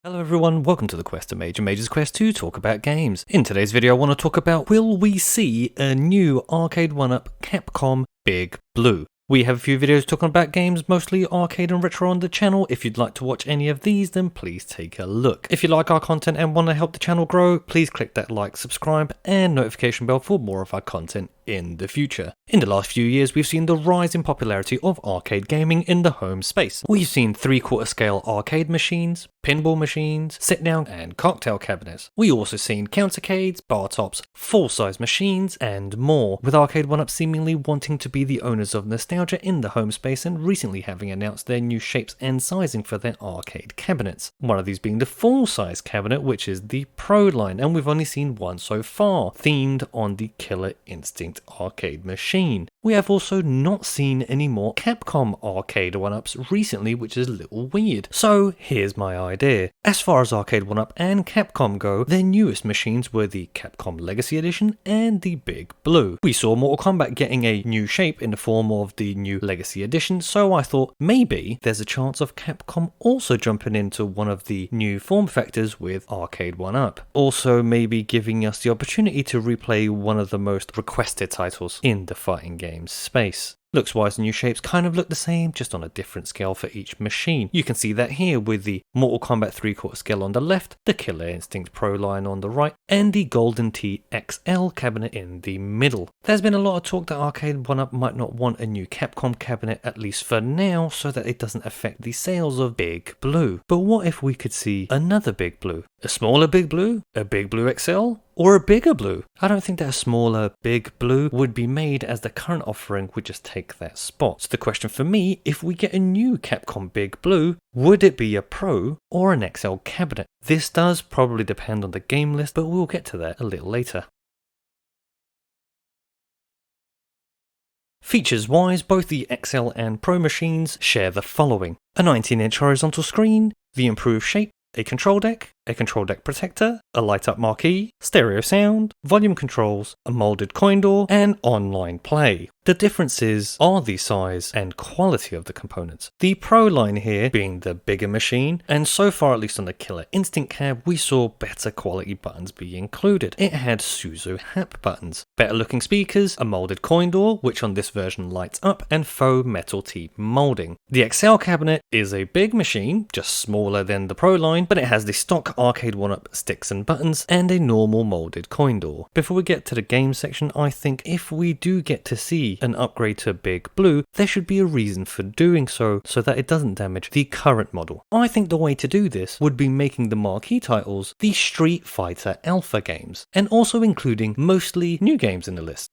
Hello everyone, welcome to the QuesterMage and Mage's Quest to talk about games. In today's video I want to talk about, will we see a new Arcade1UP Capcom Big Blue? We have a few videos talking about games, mostly arcade and retro on the channel. If you'd like to watch any of these, then please take a look. If you like our content and want to help the channel grow, please click that like, subscribe and notification bell for more of our content in the future. In the last few years, we've seen the rise in popularity of arcade gaming in the home space. We've seen 3/4 scale arcade machines, pinball machines, sit-down and cocktail cabinets. We also seen countercades, bar tops, full-size machines and more, with Arcade1UP seemingly wanting to be the owners of nostalgia in the home space and recently having announced their new shapes and sizing for their arcade cabinets. One of these being the full-size cabinet, which is the Pro line, and we've only seen one so far, themed on the Killer Instinct arcade machine. We have also not seen any more Capcom Arcade1UPs recently, which is a little weird. So here's my idea. As far as Arcade1UP and Capcom go, their newest machines were the Capcom Legacy Edition and the Big Blue. We saw Mortal Kombat getting a new shape in the form of the new Legacy Edition, so I thought maybe there's a chance of Capcom also jumping into one of the new form factors with Arcade1UP. Also maybe giving us the opportunity to replay one of the most requested titles in the fighting game space. Looks wise, the new shapes kind of look the same, just on a different scale for each machine. You can see that here with the Mortal Kombat 3/4 scale on the left, the Killer Instinct Pro line on the right, and the Golden Tee XL cabinet in the middle. There's been a lot of talk that Arcade1UP might not want a new Capcom cabinet, at least for now, so that it doesn't affect the sales of Big Blue. But what if we could see another Big Blue? A smaller Big Blue? A Big Blue XL? Or a bigger blue? I don't think that a smaller Big Blue would be made, as the current offering would just take that spot. So the question for me, if we get a new Capcom Big Blue, would it be a Pro or an XL cabinet? This does probably depend on the game list, but we'll get to that a little later. Features wise, both the XL and Pro machines share the following: a 19-inch horizontal screen, the improved shape, a control deck protector, a light-up marquee, stereo sound, volume controls, a molded coin door, and online play. The differences are the size and quality of the components. The Pro line here being the bigger machine, and so far, at least on the Killer Instinct cab, we saw better quality buttons be included. It had Suzu Hap buttons, better looking speakers, a molded coin door, which on this version lights up, and faux metal teeth molding. The XL cabinet is a big machine, just smaller than the Pro line, but it has the stock Arcade1UP sticks and buttons, and a normal molded coin door. Before we get to the game section, I think if we do get to see an upgrade to Big Blue, there should be a reason for doing so that it doesn't damage the current model. I think the way to do this would be making the marquee titles the Street Fighter Alpha games, and also including mostly new games in the list.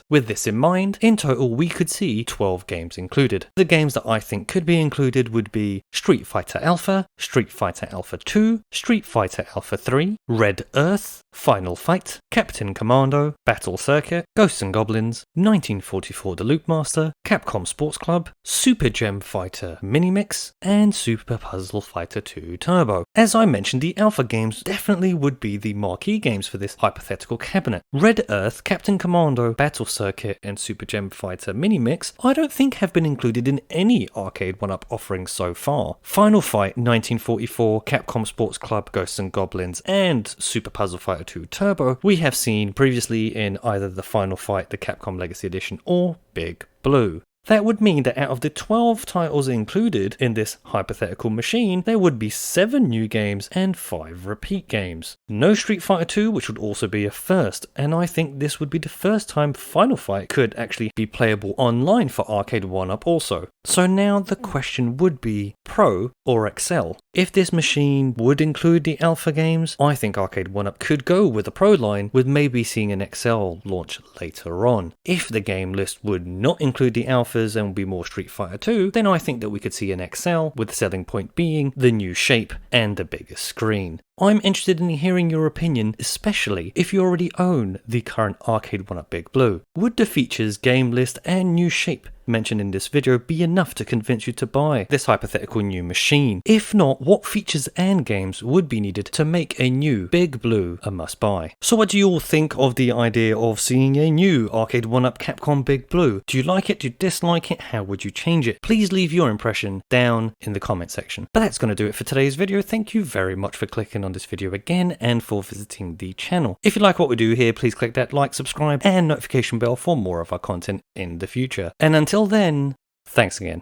With this in mind, in total we could see 12 games included. The games that I think could be included would be Street Fighter Alpha, Street Fighter Alpha 2, Street Fighter Alpha 3, Red Earth, Final Fight, Captain Commando, Battle Circuit, Ghosts and Goblins, 1944 The Loop Master, Capcom Sports Club, Super Gem Fighter Minimix, and Super Puzzle Fighter 2 Turbo. As I mentioned, the Alpha games definitely would be the marquee games for this hypothetical cabinet. Red Earth, Captain Commando, Battle Circuit, and Super Gem Fighter Minimix I don't think have been included in any Arcade1UP offerings so far. Final Fight, 1944, Capcom Sports Club, Ghosts and Goblins, and Super Puzzle Fighter 2 Turbo we have seen previously in either the Final Fight, the Capcom Legacy Edition, or Big Blue. That would mean that out of the 12 titles included in this hypothetical machine, there would be 7 new games and 5 repeat games. No Street Fighter 2, which would also be a first, and I think this would be the first time Final Fight could actually be playable online for Arcade1UP also. So now the question would be Pro or XL. If this machine would include the Alpha games, I think Arcade1UP could go with the Pro line, with maybe seeing an XL launch later on. If the game list would not include the Alpha and will be more Street Fighter 2, then I think that we could see an XL, with the selling point being the new shape and the bigger screen. I'm interested in hearing your opinion, especially if you already own the current Arcade1UP Big Blue. Would the features, game list and new shape mentioned in this video be enough to convince you to buy this hypothetical new machine? If not, what features and games would be needed to make a new Big Blue a must-buy? So what do you all think of the idea of seeing a new Arcade1UP Capcom Big Blue? Do you like it? Do you dislike it? How would you change it? Please leave your impression down in the comment section. But that's going to do it for today's video. Thank you very much for clicking on this video again and for visiting the channel. If you like what we do here, please click that like, subscribe and notification bell for more of our content in the future. And until then, thanks again.